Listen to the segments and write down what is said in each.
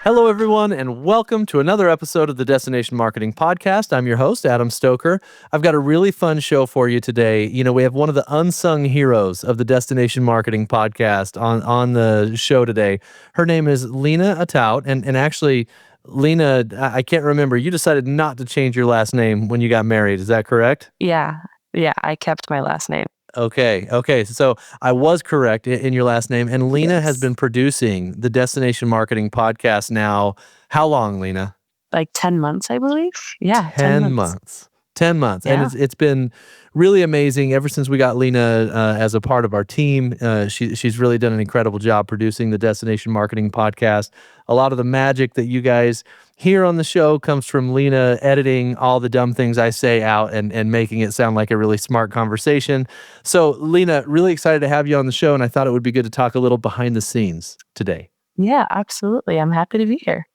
Hello, everyone, and welcome to another episode of the Destination Marketing Podcast. I'm your host, Adam Stoker. I've got a really fun show for you today. You know, we have one of the unsung heroes of the Destination Marketing Podcast on the show today. Her name is Leena Atout, and actually, Leena, I can't remember. You decided not to change your last name when you got married. Is that correct? Yeah, I kept my last name. Okay. So I was correct in your last name. And Leena has Yes. been producing the Destination Marketing Podcast now. How long, Leena? Like 10 months, I believe. Yeah, 10 10 months. months. 10 months. And Yeah. it's been really amazing ever since we got Leena as a part of our team. She's really done an incredible job producing the Destination Marketing Podcast. A lot of the magic that you guys hear on the show comes from Leena editing all the dumb things I say out and making it sound like a really smart conversation. So, Leena, really excited to have you on the show, and I thought it would be good to talk a little behind the scenes today. Yeah, absolutely. I'm happy to be here.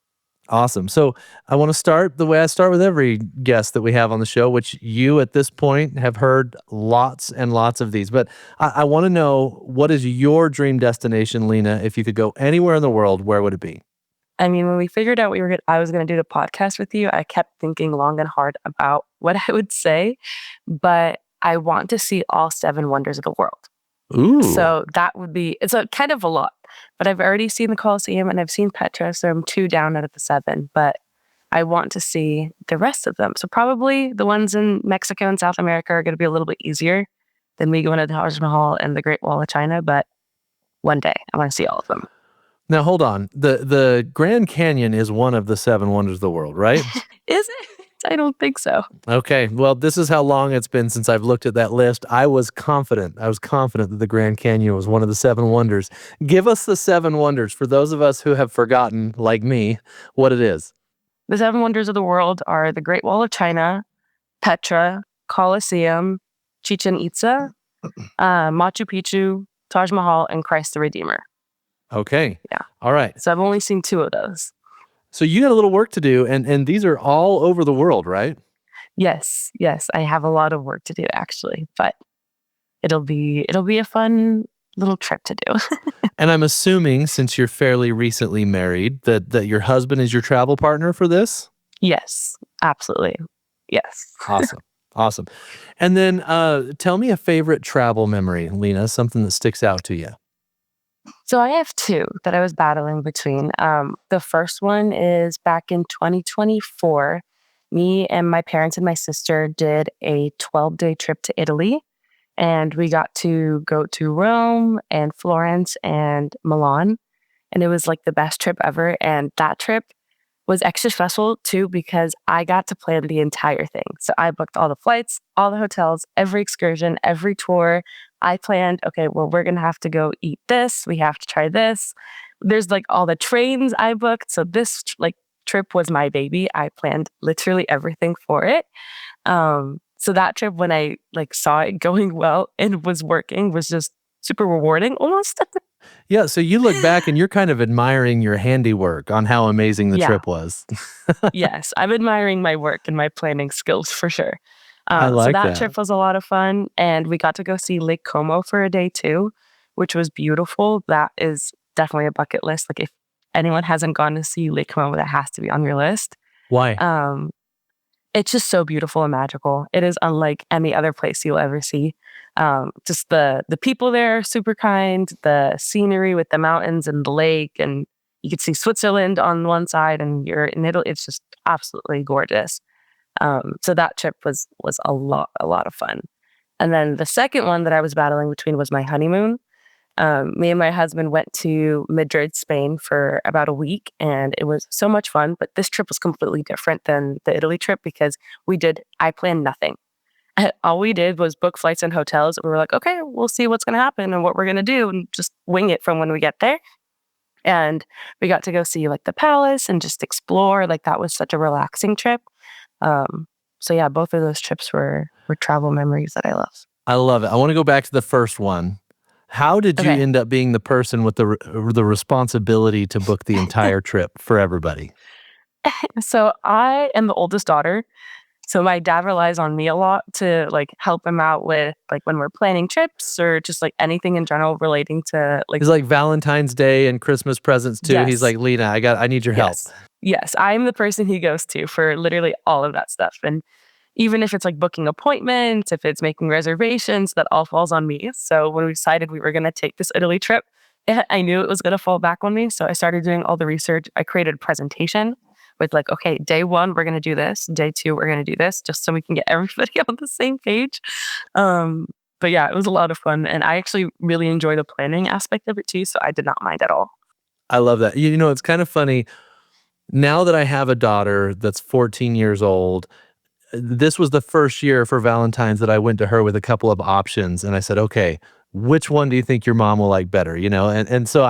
Awesome. So I want to start the way I start with every guest that we have on the show, which you at this point have heard lots and lots of these. But I want to know, what is your dream destination, Leena? If you could go anywhere in the world, where would it be? I mean, when we figured out I was going to do the podcast with you, I kept thinking long and hard about what I would say, but I want to see all 7 wonders of the world. Ooh. So that would be, it's a kind of a lot, but I've already seen the Colosseum and I've seen Petra, so I'm 2 down out of the 7, but I want to see the rest of them. So probably the ones in Mexico and South America are going to be a little bit easier than me going to the Taj Mahal and the Great Wall of China, but one day I want to see all of them. Now, hold on. The Grand Canyon is one of the 7 wonders of the world, right? Is it? I don't think so. Okay. Well, this is how long it's been since I've looked at that list. I was confident that the Grand Canyon was one of the 7 wonders. Give us the 7 wonders for those of us who have forgotten, like me, what it is. The 7 wonders of the world are the Great Wall of China, Petra, Colosseum, Chichen Itza, Machu Picchu, Taj Mahal, and Christ the Redeemer. Okay. Yeah. All right. So I've only seen 2 of those. So you got a little work to do, and these are all over the world, right? Yes, I have a lot of work to do actually, but it'll be a fun little trip to do. And I'm assuming, since you're fairly recently married, that your husband is your travel partner for this? Yes, absolutely. Yes. Awesome. And then tell me a favorite travel memory, Leena, something that sticks out to you. So I have 2 that I was battling between. The first one is back in 2024. Me and my parents and my sister did a 12-day trip to Italy, and we got to go to Rome and Florence and Milan, and it was like the best trip ever. And that trip was extra special too because I got to plan the entire thing. So I booked all the flights, all the hotels, every excursion, every tour. I planned, okay, well, we're going to have to go eat this. We have to try this. There's like all the trains I booked. So this trip was my baby. I planned literally everything for it. So that trip, when I saw it going well and was working, was just super rewarding almost. Yeah, so you look back and you're kind of admiring your handiwork on how amazing the trip was. Yes, I'm admiring my work and my planning skills for sure. I like so that that. trip was a lot of fun, and we got to go see Lake Como for a day too, which was beautiful. That is definitely a bucket list. Like, if anyone hasn't gone to see Lake Como, that has to be on your list. Why? It's just so beautiful and magical. It is unlike any other place you'll ever see. Just the people there are super kind, the scenery with the mountains and the lake, and you could see Switzerland on one side and you're in Italy. It's just absolutely gorgeous. So that trip was a lot of fun. And then the second one that I was battling between was my honeymoon. Me and my husband went to Madrid, Spain for about a week, and it was so much fun. But this trip was completely different than the Italy trip because I planned nothing. All we did was book flights and hotels. We were like, okay, we'll see what's going to happen and what we're going to do, and just wing it from when we get there. And we got to go see the palace and just explore. That was such a relaxing trip. So yeah, both of those trips were travel memories that I love. I love it. I want to go back to the first one. How did you end up being the person with the responsibility to book the entire trip for everybody? So I am the oldest daughter. So my dad relies on me a lot to like help him out with like when we're planning trips or just like anything in general relating to like He's like Valentine's Day and Christmas presents too. He's yes, like, Leena, I need your help. yes, yes. I'm the person he goes to for literally all of that stuff. And even if it's like booking appointments, if it's making reservations, that all falls on me. So when we decided we were going to take this Italy trip, I knew it was going to fall back on me. So I started doing all the research. I created a presentation with like, okay, day one, we're going to do this. Day two, we're going to do this, just so we can get everybody on the same page. Um, but yeah, it was a lot of fun. And I actually really enjoy the planning aspect of it too. So I did not mind at all. I love that. You know, it's kind of funny. Now that I have a daughter that's 14 years old, this was the first year for Valentine's that I went to her with a couple of options, and I said, "Okay, which one do you think your mom will like better?" You know, and so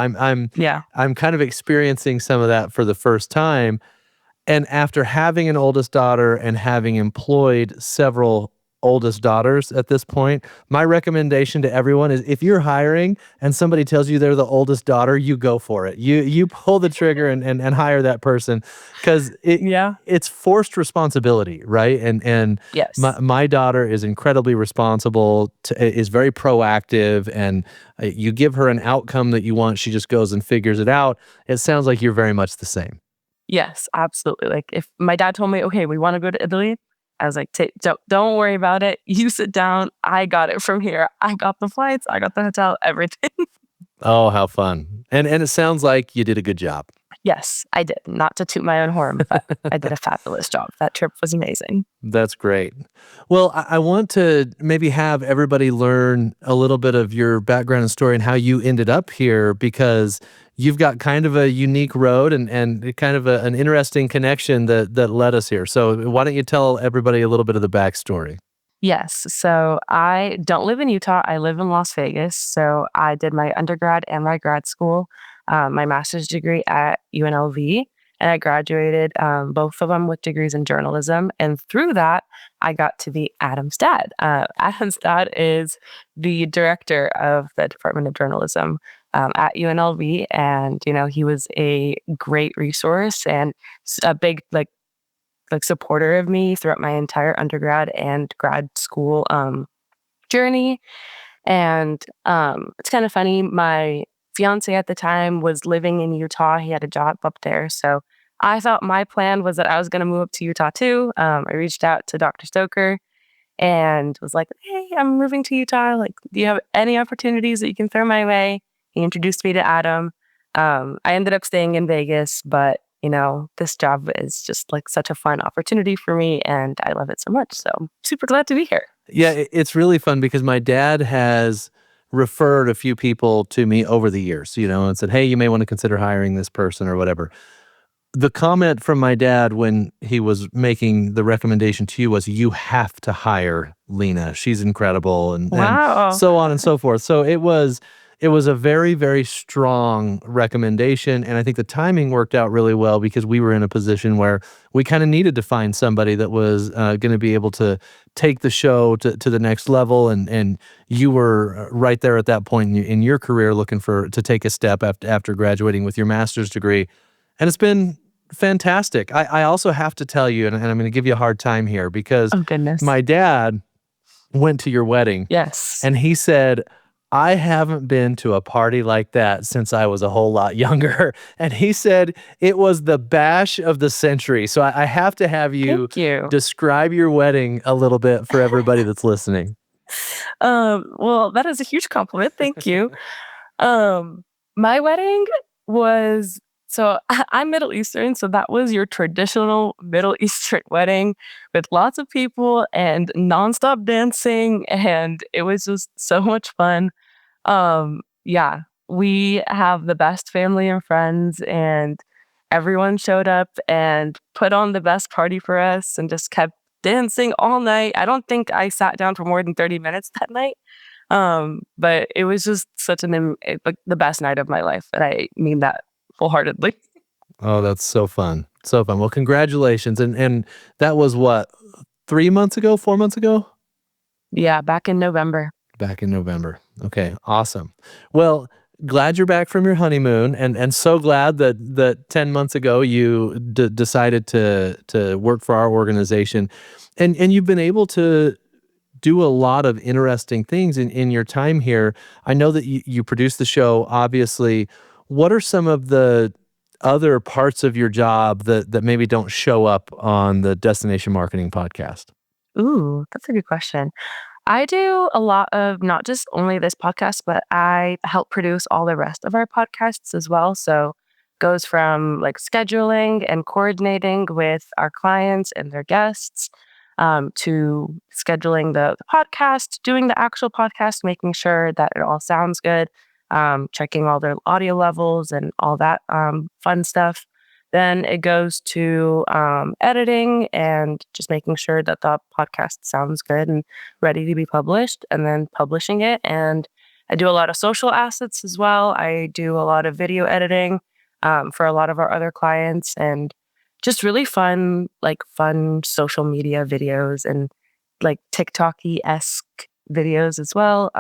Yeah. I'm kind of experiencing some of that for the first time. And after having an oldest daughter and having employed several oldest daughters at this point, my recommendation to everyone is if you're hiring and somebody tells you they're the oldest daughter, you go for it. You pull the trigger and hire that person because Yeah. it's forced responsibility, right? And Yes. my daughter is incredibly responsible, is very proactive, and you give her an outcome that you want, she just goes and figures it out. It sounds like you're very much the same. Yes, absolutely. Like if my dad told me, okay, we want to go to Italy, I was like, don't worry about it. You sit down. I got it from here. I got the flights. I got the hotel, everything. Oh, how fun. And it sounds like you did a good job. Yes, I did. Not to toot my own horn, but I did a fabulous job. That trip was amazing. That's great. Well, I want to maybe have everybody learn a little bit of your background and story and how you ended up here because you've got kind of a unique road and kind of an interesting connection that led us here. So why don't you tell everybody a little bit of the backstory? Yes. So I don't live in Utah. I live in Las Vegas. So I did my undergrad and my grad school, my master's degree at UNLV. And I graduated both of them with degrees in journalism. And through that, I got to be Adam's dad. Adam's dad is the director of the Department of Journalism at UNLV. And, you know, he was a great resource and a big, like supporter of me throughout my entire undergrad and grad school journey. And it's kind of funny. My fiance at the time was living in Utah. He had a job up there. So I thought my plan was that I was going to move up to Utah too. I reached out to Dr. Stoker and was like, hey, I'm moving to Utah. Like, do you have any opportunities that you can throw my way? He introduced me to Adam. I ended up staying in Vegas, but you know, this job is just like such a fun opportunity for me and I love it so much. So I'm super glad to be here. Yeah, it's really fun because my dad has referred a few people to me over the years, you know, and said, "Hey, you may want to consider hiring this person or whatever." The comment from my dad when he was making the recommendation to you was, "You have to hire Leena. She's incredible," and Wow. so on and so forth. So it was a very, very strong recommendation, and I think the timing worked out really well because we were in a position where we kinda needed to find somebody that was, gonna be able to take the show to the next level, and you were, right there at that point in your career looking to take a step after graduating with your master's degree, and it's been fantastic. I also have to tell you, and I'm gonna give you a hard time here because Oh, goodness. my dad went to your wedding, Yes. and he said, "I haven't been to a party like that since I was a whole lot younger." And he said it was the bash of the century. So I have to have you Thank you. describe your wedding a little bit for everybody that's listening. Well, that is a huge compliment. Thank you. Um, my wedding was so I'm Middle Eastern, so that was your traditional Middle Eastern wedding with lots of people and nonstop dancing, and it was just so much fun. Yeah, we have the best family and friends, and everyone showed up and put on the best party for us and just kept dancing all night. I don't think I sat down for more than 30 minutes that night. But it was just such like the best night of my life, and I mean that full-heartedly. Oh, that's so fun. So fun. Well, congratulations. And that was what, 3 months ago, 4 months ago? Yeah, back in November. Back in November. Okay, awesome. Well, glad you're back from your honeymoon, and so glad that 10 months ago you decided to work for our organization, and you've been able to do a lot of interesting things in your time here. I know that you produce the show, obviously. What are some of the other parts of your job that maybe don't show up on the Destination Marketing podcast? Ooh, that's a good question. I do a lot of not just only this podcast, but I help produce all the rest of our podcasts as well. So goes from like scheduling and coordinating with our clients and their guests, to scheduling the podcast, doing the actual podcast, making sure that it all sounds good, checking all their audio levels and all that fun stuff. Then it goes to editing and just making sure that the podcast sounds good and ready to be published, and then publishing it. And I do a lot of social assets as well. I do a lot of video editing for a lot of our other clients, and just really fun, like fun social media videos and like TikTok-y esque videos as well.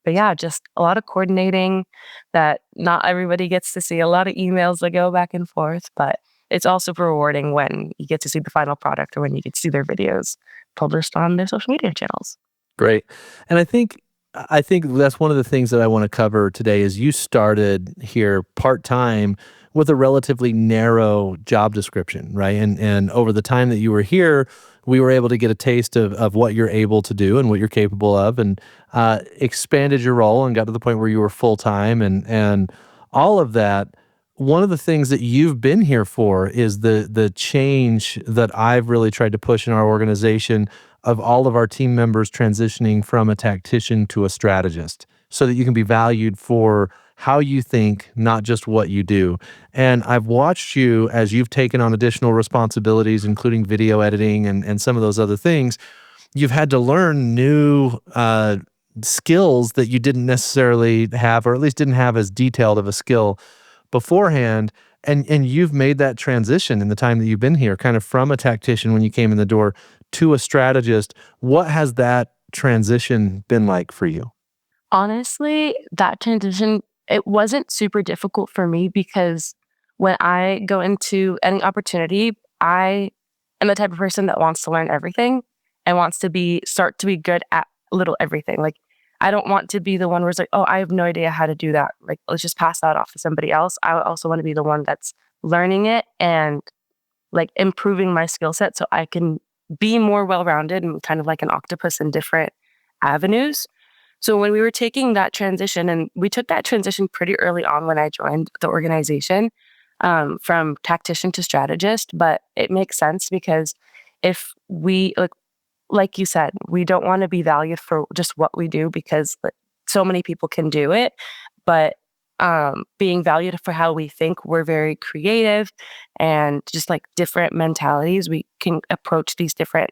But yeah, just a lot of coordinating that not everybody gets to see, a lot of emails that go back and forth, but it's also rewarding when you get to see the final product or when you get to see their videos published on their social media channels. Great. And I think that's one of the things that I want to cover today is you started here part-time with a relatively narrow job description, right? And over the time that you were here, we were able to get a taste of what you're able to do and what you're capable of, and expanded your role and got to the point where you were full-time and all of that. One of the things that you've been here for is the change that I've really tried to push in our organization of all of our team members transitioning from a tactician to a strategist so that you can be valued for how you think, not just what you do. And I've watched you as you've taken on additional responsibilities, including video editing and some of those other things. You've had to learn new skills that you didn't necessarily have, or at least didn't have as detailed of a skill beforehand. And you've made that transition in the time that you've been here, kind of from a tactician when you came in the door to a strategist. What has that transition been like for you? Honestly, that transition, it wasn't super difficult for me because when I go into any opportunity, I am the type of person that wants to learn everything and wants to start to be good at little everything. Like, I don't want to be the one where it's like, oh, I have no idea how to do that. Like, let's just pass that off to somebody else. I also want to be the one that's learning it and like improving my skill set so I can be more well-rounded and kind of like an octopus in different avenues. So when we were taking that transition, and we took that transition pretty early on when I joined the organization, from tactician to strategist, but it makes sense because if we like you said, we don't want to be valued for just what we do because like, so many people can do it, but being valued for how we think, we're very creative and just like different mentalities. We can approach these different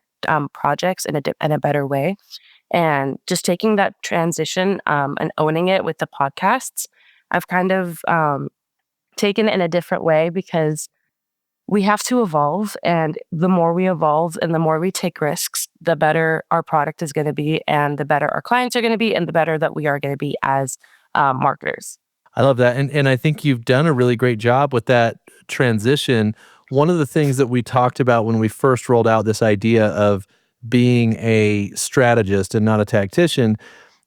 projects in a better way. And just taking that transition and owning it with the podcasts, I've kind of taken it in a different way because we have to evolve. And the more we evolve and the more we take risks, the better our product is going to be, and the better our clients are going to be, and the better that we are going to be as marketers. I love that. And I think you've done a really great job with that transition. One of the things that we talked about when we first rolled out this idea of being a strategist and not a tactician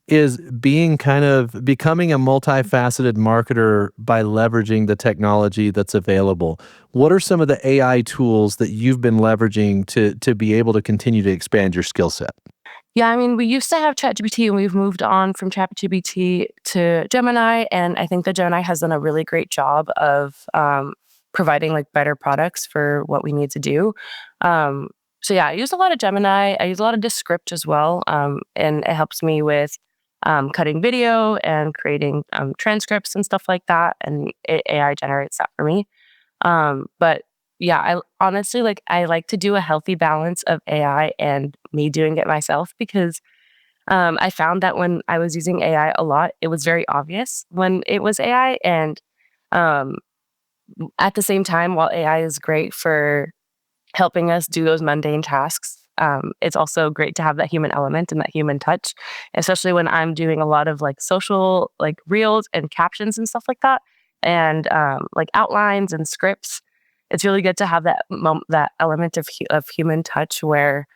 is being kind of becoming a multifaceted marketer by leveraging the technology that's available. What are some of the AI tools that you've been leveraging to be able to continue to expand your skill set? Yeah, I mean, we used to have ChatGPT and we've moved on from ChatGPT to Gemini. And I think that Gemini has done a really great job of providing like better products for what we need to do. So yeah, I use a lot of Gemini. I use a lot of Descript as well. And it helps me with cutting video and creating transcripts and stuff like that. And AI generates that for me. But yeah, I honestly I like to do a healthy balance of AI and me doing it myself because I found that when I was using AI a lot, it was very obvious when it was AI. And um, at the same time, while AI is great for helping us do those mundane tasks, it's also great to have that human element and that human touch, especially when I'm doing a lot of like social like reels and captions and stuff like that, and like outlines and scripts. It's really good to have that element of human touch where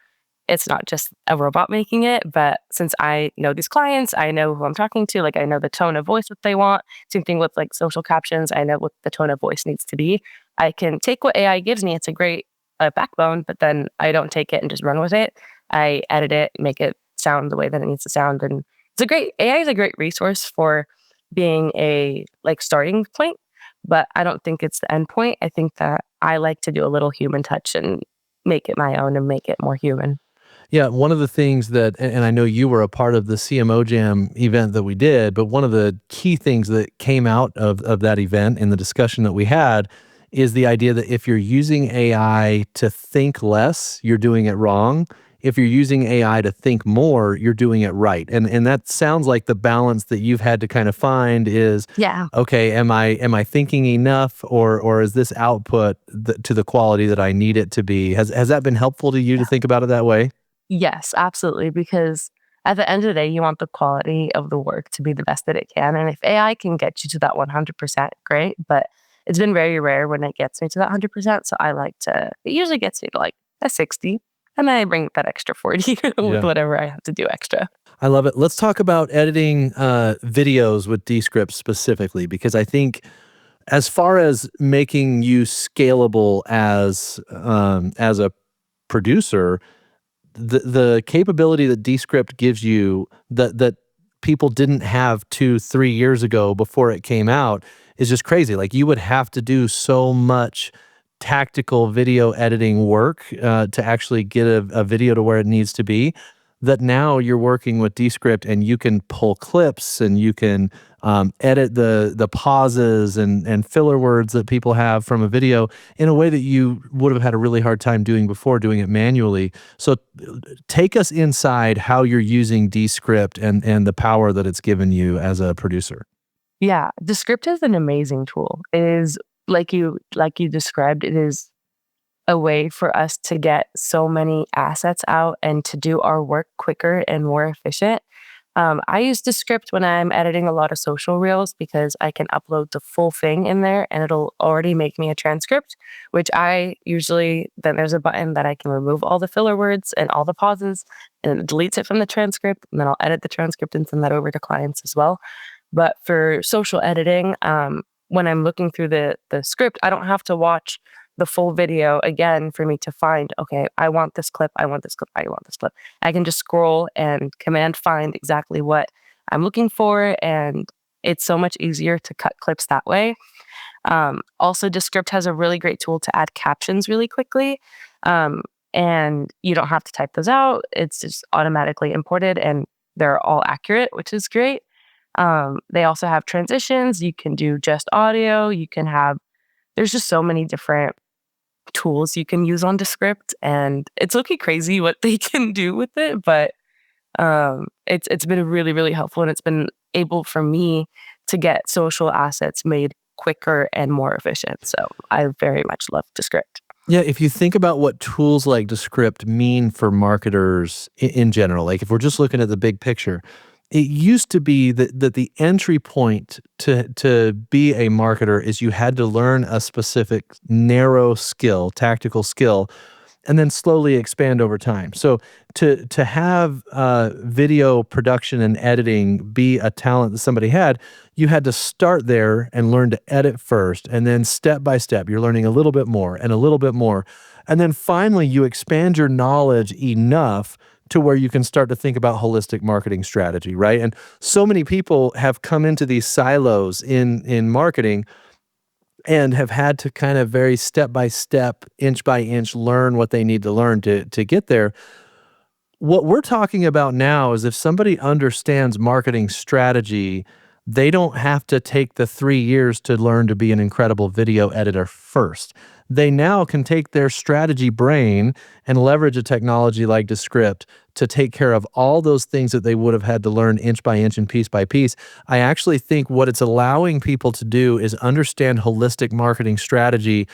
it's not just a robot making it, but since I know these clients, I know who I'm talking to, like I know the tone of voice that they want. Same thing with like social captions. I know what the tone of voice needs to be. I can take what AI gives me. It's a great backbone, but then I don't take it and just run with it. I edit it, make it sound the way that it needs to sound. And AI is a great resource for being a like starting point, but I don't think it's the end point. I think that I like to do a little human touch and make it my own and make it more human. Yeah, one of the things that, and I know you were a part of the CMO Jam event that we did, but one of the key things that came out of that event in the discussion that we had is the idea that if you're using AI to think less, you're doing it wrong. If you're using AI to think more, you're doing it right. And that sounds like the balance that you've had to kind of find is, Yeah. okay, am I thinking enough, or is this output to the quality that I need it to be? Has that been helpful to you to think about it that way? Yes, absolutely. Because at the end of the day, you want the quality of the work to be the best that it can. And if AI can get you to that 100%, great. But it's been very rare when it gets me to that 100%. So it usually gets me to like a 60. And then I bring that extra 40 with Yeah. whatever I have to do extra. I love it. Let's talk about editing videos with Descript specifically, because I think as far as making you scalable as a producer, the capability that Descript gives you that people didn't have 2-3 years ago before it came out is just crazy. Like, you would have to do so much tactical video editing work to actually get a video to where it needs to be, that now you're working with Descript and you can pull clips and you can edit the pauses and filler words that people have from a video in a way that you would have had a really hard time doing before, doing it manually. So take us inside how you're using Descript and the power that it's given you as a producer. Yeah, Descript is an amazing tool. It is like you described, it is a way for us to get so many assets out and to do our work quicker and more efficient. I use Descript when I'm editing a lot of social reels because I can upload the full thing in there and it'll already make me a transcript, which then there's a button that I can remove all the filler words and all the pauses and it deletes it from the transcript. And then I'll edit the transcript and send that over to clients as well. But for social editing, when I'm looking through the script, I don't have to watch the full video again for me to find, okay, I want this clip, I want this clip, I want this clip. I can just scroll and command find exactly what I'm looking for. And it's so much easier to cut clips that way. Also, Descript has a really great tool to add captions really quickly. And you don't have to type those out. It's just automatically imported and they're all accurate, which is great. They also have transitions. You can do just audio. There's just so many different tools you can use on Descript, and it's looking crazy what they can do with it. But it's been really, really helpful, and it's been able for me to get social assets made quicker and more efficient. So I very much love Descript. Yeah, if you think about what tools like Descript mean for marketers in general, like if we're just looking at the big picture, it used to be that the entry point to be a marketer is you had to learn a specific narrow skill, tactical skill, and then slowly expand over time. So to have video production and editing be a talent that somebody had, you had to start there and learn to edit first, and then step by step, you're learning a little bit more and a little bit more, and then finally you expand your knowledge enough to where you can start to think about holistic marketing strategy, right? And so many people have come into these silos in marketing and have had to kind of very step by step, inch by inch, learn what they need to learn to get there. What we're talking about now is if somebody understands marketing strategy, they don't have to take the 3 years to learn to be an incredible video editor first. They now can take their strategy brain and leverage a technology like Descript to take care of all those things that they would have had to learn inch by inch and piece by piece. I actually think what it's allowing people to do is understand holistic marketing strategy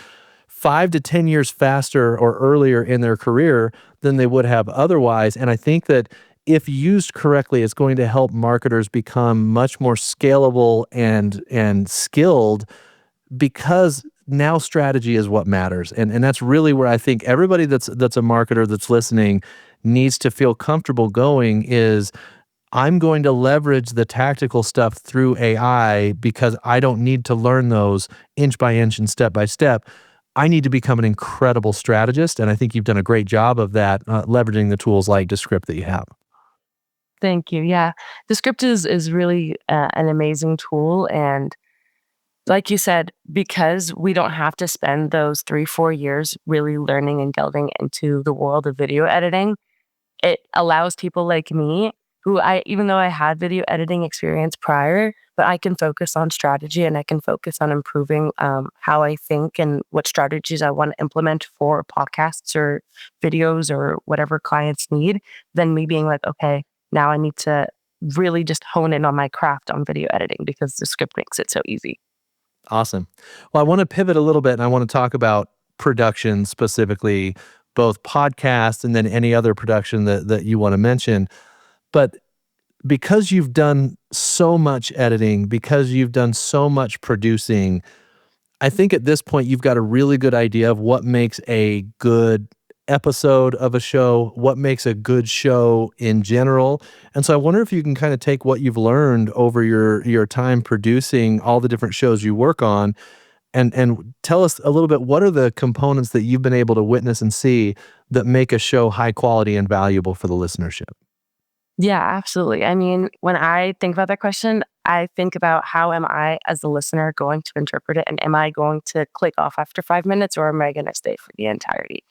5 to 10 years faster or earlier in their career than they would have otherwise. And I think that if used correctly, it's going to help marketers become much more scalable and skilled, because now strategy is what matters. And that's really where I think everybody that's a marketer that's listening needs to feel comfortable going is, I'm going to leverage the tactical stuff through AI because I don't need to learn those inch by inch and step by step. I need to become an incredible strategist. And I think you've done a great job of that, leveraging the tools like Descript that you have. Thank you. Yeah. Descript is really an amazing tool. And like you said, because we don't have to spend those 3-4 years really learning and delving into the world of video editing, it allows people like me who even though I had video editing experience prior, but I can focus on strategy and I can focus on improving how I think and what strategies I want to implement for podcasts or videos or whatever clients need, than me being like, okay, now I need to really just hone in on my craft on video editing because the script makes it so easy. Awesome. Well, I want to pivot a little bit and I want to talk about production specifically, both podcasts and then any other production that you want to mention. But because you've done so much editing, because you've done so much producing, I think at this point you've got a really good idea of what makes a good episode of a show, what makes a good show in general. And so I wonder if you can kind of take what you've learned over your time producing all the different shows you work on, and tell us a little bit, what are the components that you've been able to witness and see that make a show high quality and valuable for the listenership? Yeah, absolutely. I mean, when I think about that question, I think about how am I as the listener going to interpret it, and am I going to click off after 5 minutes, or am I going to stay for the entirety?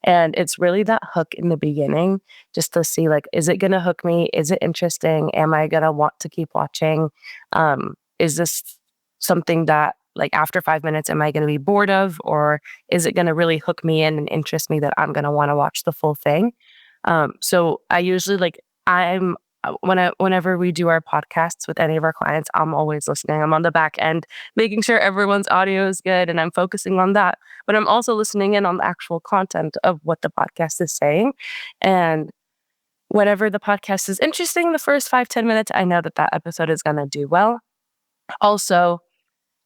And it's really that hook in the beginning, just to see like, is it going to hook me? Is it interesting? Am I going to want to keep watching? Is this something that like after 5 minutes, am I going to be bored of, or is it going to really hook me in and interest me that I'm going to want to watch the full thing? So I usually like, I'm whenever we do our podcasts with any of our clients, I'm always listening. I'm on the back end, making sure everyone's audio is good, and I'm focusing on that. But I'm also listening in on the actual content of what the podcast is saying. And whenever the podcast is interesting, the first 5-10 minutes, I know that that episode is going to do well. Also,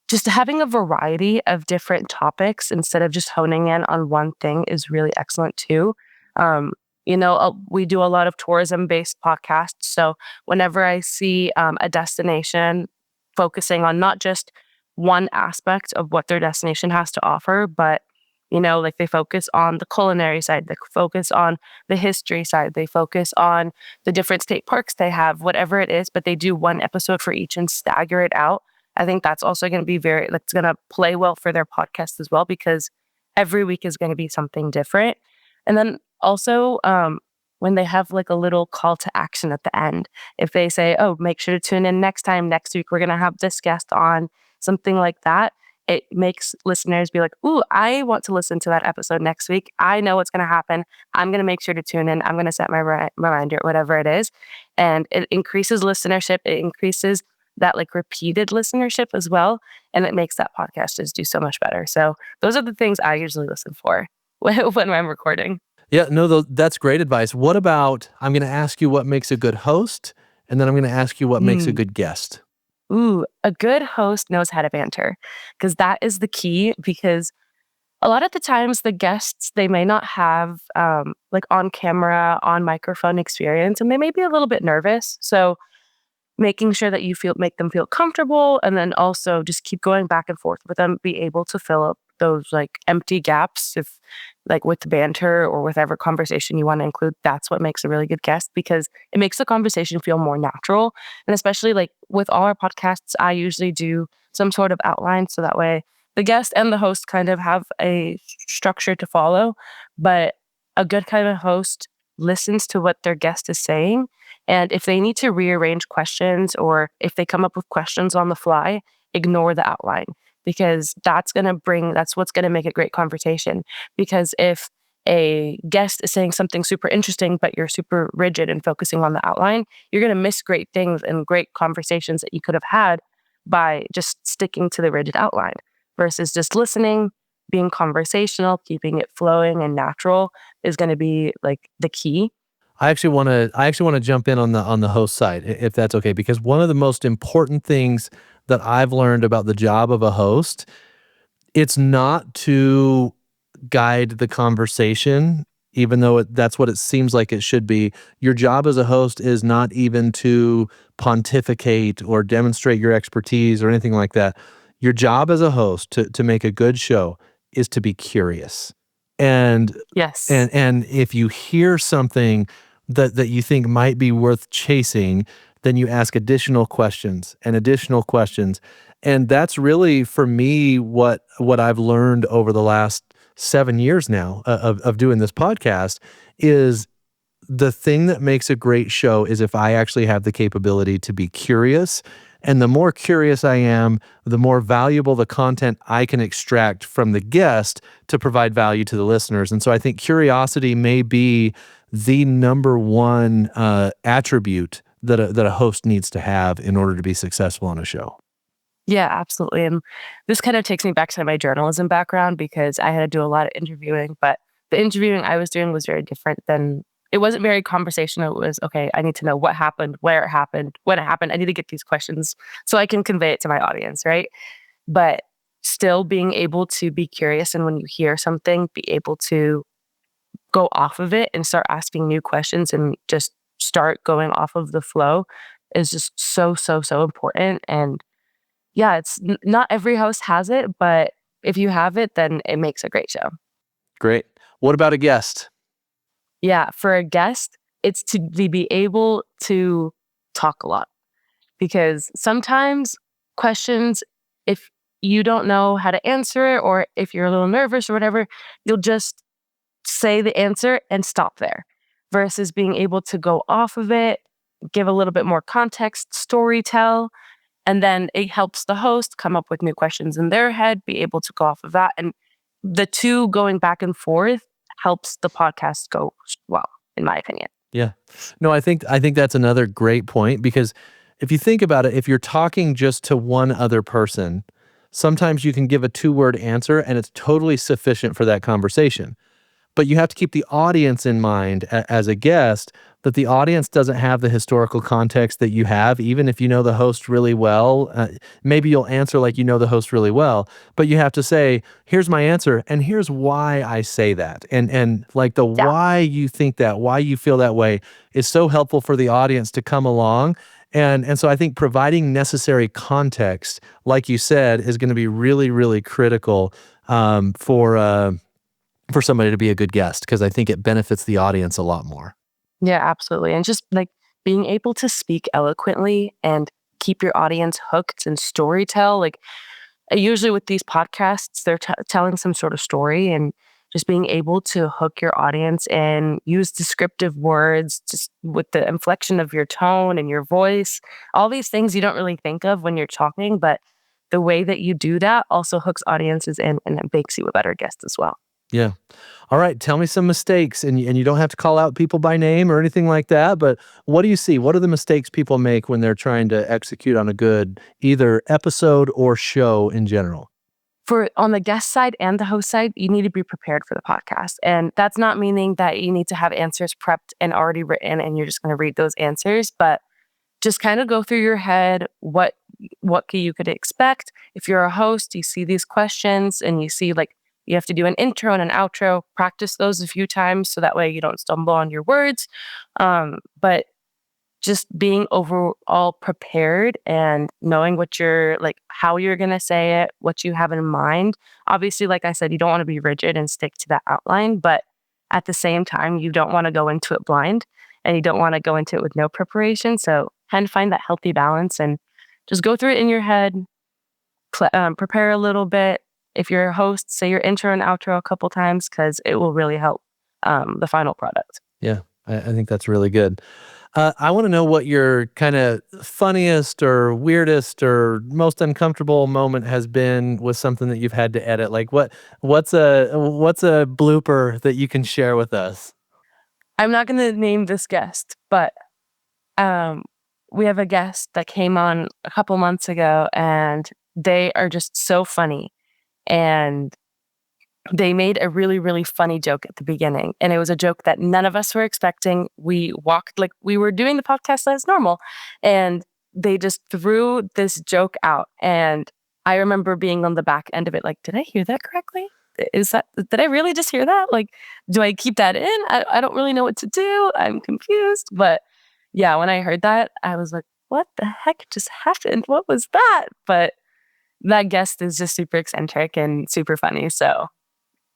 just having a variety of different topics instead of just honing in on one thing is really excellent too. Um, we do a lot of tourism-based podcasts. So whenever I see a destination focusing on not just one aspect of what their destination has to offer, but like they focus on the culinary side, they focus on the history side, they focus on the different state parks they have, whatever it is, but they do one episode for each and stagger it out. I think that's also going to be that's going to play well for their podcast as well, because every week is going to be something different. And then also, when they have like a little call to action at the end, if they say, oh, make sure to tune in next time, next week, we're going to have this guest on, something like that, it makes listeners be like, ooh, I want to listen to that episode next week. I know what's going to happen. I'm going to make sure to tune in. I'm going to set my reminder, whatever it is. And it increases listenership. It increases that like repeated listenership as well. And it makes that podcast just do so much better. So those are the things I usually listen for when I'm recording. Yeah, no, that's great advice. What about, I'm going to ask you what makes a good host, and then I'm going to ask you what makes a good guest. Ooh, a good host knows how to banter, because that is the key. Because a lot of the times the guests, they may not have like on camera, on microphone experience, and they may be a little bit nervous. So making sure that make them feel comfortable, and then also just keep going back and forth with them, be able to fill up those like empty gaps, if like with banter or whatever conversation you want to include. That's what makes a really good guest, because it makes the conversation feel more natural. And especially like with all our podcasts, I usually do some sort of outline, so that way the guest and the host kind of have a structure to follow. But a good kind of host listens to what their guest is saying, and if they need to rearrange questions, or if they come up with questions on the fly, ignore the outline, because that's what's going to make a great conversation. Because if a guest is saying something super interesting, but you're super rigid and focusing on the outline, you're going to miss great things and great conversations that you could have had by just sticking to the rigid outline versus just listening, being conversational, keeping it flowing and natural is going to be like the key. I actually want to jump in on the host side, if that's okay, because one of the most important things that I've learned about the job of a host, it's not to guide the conversation, even though that's what it seems like it should be. Your job as a host is not even to pontificate or demonstrate your expertise or anything like that. Your job as a host to make a good show is to be curious. And Yes. and if you hear something that you think might be worth chasing, then you ask additional questions and additional questions. And that's really for me what I've learned over the last 7 years now of doing this podcast is the thing that makes a great show is if I actually have the capability to be curious. And the more curious I am, the more valuable the content I can extract from the guest to provide value to the listeners. And so I think curiosity may be the number one attribute that a host needs to have in order to be successful on a show. Yeah, absolutely. And this kind of takes me back to my journalism background because I had to do a lot of interviewing, but the interviewing I was doing was very different than it wasn't very conversational. It was, okay, I need to know what happened, where it happened, when it happened. I need to get these questions so I can convey it to my audience, right? But still being able to be curious and when you hear something, be able to go off of it and start asking new questions and just start going off of the flow is just so, so, so important. And yeah, it's not every host has it, but if you have it, then it makes a great show. Great. What about a guest? Yeah, for a guest, it's to be able to talk a lot because sometimes questions, if you don't know how to answer it or if you're a little nervous or whatever, you'll just say the answer and stop there versus being able to go off of it, give a little bit more context, story tell. And then it helps the host come up with new questions in their head, be able to go off of that. And the two going back and forth helps the podcast go well, in my opinion. Yeah. No, I think that's another great point because if you think about it, if you're talking just to one other person, sometimes you can give a two-word answer and it's totally sufficient for that conversation. But you have to keep the audience in mind as a guest that the audience doesn't have the historical context that you have, even if you know the host really well. Maybe you'll answer like you know the host really well, but you have to say, here's my answer, and here's why I say that. And like the Yeah. why you think that, why you feel that way is so helpful for the audience to come along. And so I think providing necessary context, like you said, is going to be really, really critical for somebody to be a good guest because I think it benefits the audience a lot more. Yeah, absolutely. And just like being able to speak eloquently and keep your audience hooked and story tell. Like usually with these podcasts, they're telling some sort of story and just being able to hook your audience and use descriptive words just with the inflection of your tone and your voice. All these things you don't really think of when you're talking, but the way that you do that also hooks audiences in and it makes you a better guest as well. Yeah. All right. Tell me some mistakes, and you don't have to call out people by name or anything like that. But what do you see? What are the mistakes people make when they're trying to execute on a good either episode or show in general? For on the guest side and the host side, you need to be prepared for the podcast. And that's not meaning that you need to have answers prepped and already written and you're just going to read those answers, but just kind of go through your head what you could expect. If you're a host, you see these questions and you see like you have to do an intro and an outro, practice those a few times so that way you don't stumble on your words. But just being overall prepared and knowing what you're like, how you're going to say it, what you have in mind. Obviously, like I said, you don't want to be rigid and stick to that outline, but at the same time, you don't want to go into it blind and you don't want to go into it with no preparation. So kind of find that healthy balance and just go through it in your head, prepare a little bit. If you're a host, say your intro and outro a couple times because it will really help the final product. Yeah, I think that's really good. I want to know what your kind of funniest or weirdest or most uncomfortable moment has been with something that you've had to edit. Like what's a blooper that you can share with us? I'm not going to name this guest, but um, we have a guest that came on a couple months ago and they are just so funny. And they made a really, really funny joke at the beginning. And it was a joke that none of us were expecting. We walked like we were doing the podcast as normal. And they just threw this joke out. And I remember being on the back end of it, like, did I hear that correctly? Did I really just hear that? Like, do I keep that in? I don't really know what to do. I'm confused. But yeah, when I heard that, I was like, what the heck just happened? What was that? But that guest is just super eccentric and super funny. So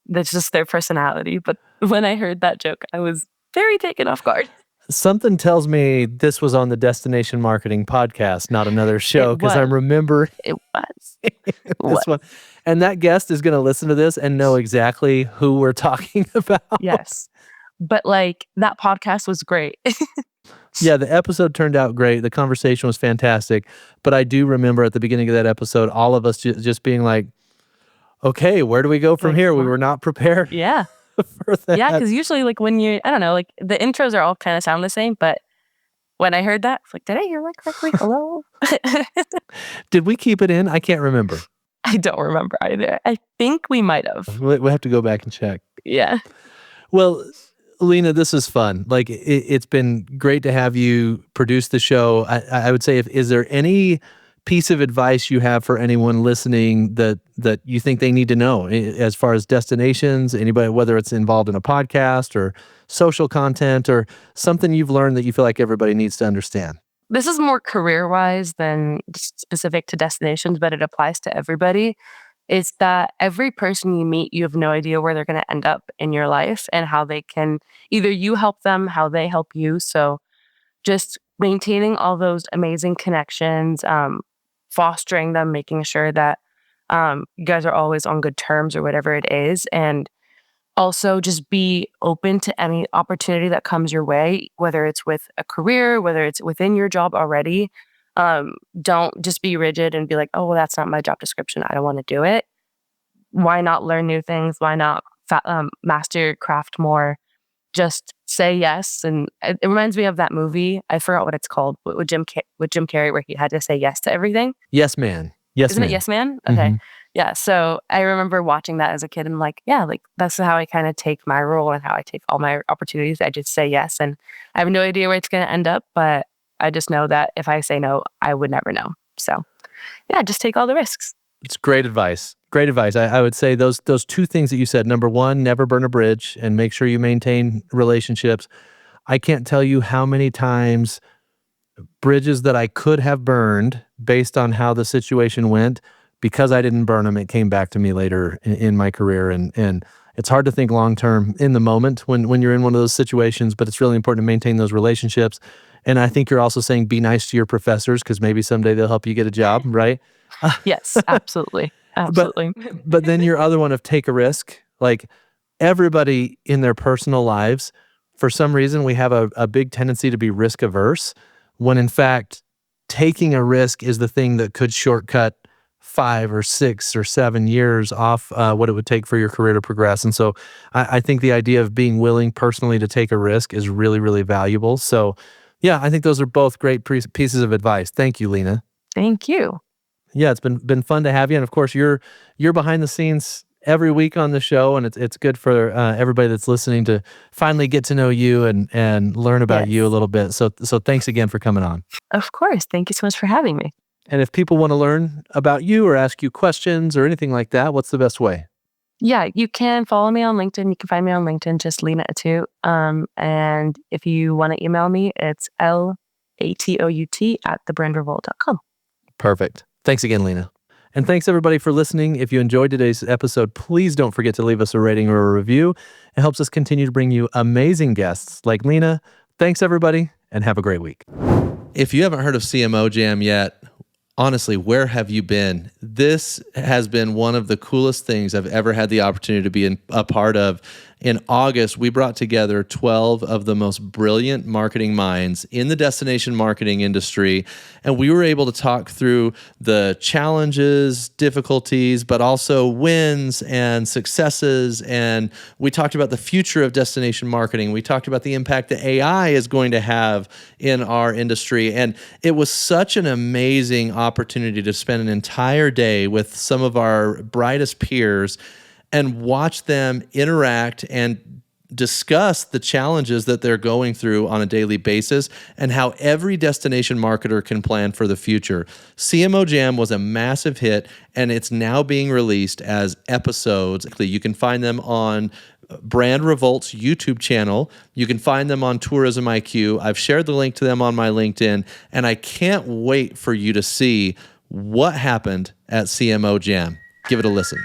that's just their personality. But when I heard that joke, I was very taken off guard. Something tells me this was on the Destination Marketing podcast, not another show, because I was. remember It was. this one. And that guest is going to listen to this and know exactly who we're talking about. Yes. But like that podcast was great. Yeah, the episode turned out great. The conversation was fantastic. But I do remember at the beginning of that episode, all of us just being like, okay, where do we go from here? We were not prepared Yeah. for that. Yeah, because usually like when you, I don't know, like the intros are all kind of sound the same, but when I heard that, I was like, did I hear that correctly? Hello? Did we keep it in? I can't remember. I don't remember either. I think we might have. We'll have to go back and check. Yeah. Well, Leena, this is fun. Like it's been great to have you produce the show. I would say, is there any piece of advice you have for anyone listening that you think they need to know as far as destinations, anybody, whether it's involved in a podcast or social content or something you've learned that you feel like everybody needs to understand? This is more career-wise than specific to destinations, but it applies to everybody. Is that every person you meet, you have no idea where they're going to end up in your life and how they can, either you help them, how they help you. So just maintaining all those amazing connections, fostering them, making sure that you guys are always on good terms or whatever it is. And also just be open to any opportunity that comes your way, whether it's with a career, whether it's within your job already. Don't just be rigid and be like, oh, well, that's not my job description. I don't want to do it. Why not learn new things? Why not master your craft more? Just say yes. And it reminds me of that movie. I forgot what it's called, with Jim Carrey, where he had to say yes to everything. Yes, man. Yes, Isn't man. it Yes Man? Okay. Mm-hmm. Yeah. So I remember watching that as a kid and like, yeah, like that's how I kind of take my role and how I take all my opportunities. I just say yes. And I have no idea where it's going to end up, but I just know that if I say no, I would never know. So yeah, just take all the risks. It's great advice. Great advice. I would say those two things that you said. Number one, never burn a bridge and make sure you maintain relationships. I can't tell you how many times bridges that I could have burned based on how the situation went, because I didn't burn them, it came back to me later in my career. And it's hard to think long-term in the moment when you're in one of those situations, but it's really important to maintain those relationships. And I think you're also saying be nice to your professors, because maybe someday they'll help you get a job, right? Yes, absolutely. Absolutely. But then your other one of take a risk, like everybody in their personal lives, for some reason, we have a big tendency to be risk averse, when in fact, taking a risk is the thing that could shortcut 5 or 6 or 7 years off what it would take for your career to progress. And so I think the idea of being willing personally to take a risk is really, really valuable. So yeah, I think those are both great pieces of advice. Thank you, Leena. Thank you. Yeah, it's been fun to have you. And of course, you're behind the scenes every week on the show, and it's good for everybody that's listening to finally get to know you and learn about you a little bit. So thanks again for coming on. Of course. Thank you so much for having me. And if people want to learn about you or ask you questions or anything like that, what's the best way? Yeah, you can follow me on LinkedIn. You can find me on LinkedIn, just Leena Atout. And if you want to email me, it's latout@thebrandrevolt.com. Perfect. Thanks again, Leena. And thanks everybody for listening. If you enjoyed today's episode, please don't forget to leave us a rating or a review. It helps us continue to bring you amazing guests like Leena. Thanks everybody, and have a great week. If you haven't heard of CMO Jam yet, honestly, where have you been? This has been one of the coolest things I've ever had the opportunity to be a part of. In August, we brought together 12 of the most brilliant marketing minds in the destination marketing industry, and we were able to talk through the challenges, difficulties, but also wins and successes, and we talked about the future of destination marketing. We talked about the impact that AI is going to have in our industry, and it was such an amazing opportunity to spend an entire day with some of our brightest peers. and watch them interact and discuss the challenges that they're going through on a daily basis and how every destination marketer can plan for the future. CMO Jam was a massive hit, and it's now being released as episodes. You can find them on Brand Revolt's YouTube channel. You can find them on Tourism IQ. I've shared the link to them on my LinkedIn, and I can't wait for you to see what happened at CMO Jam. Give it a listen.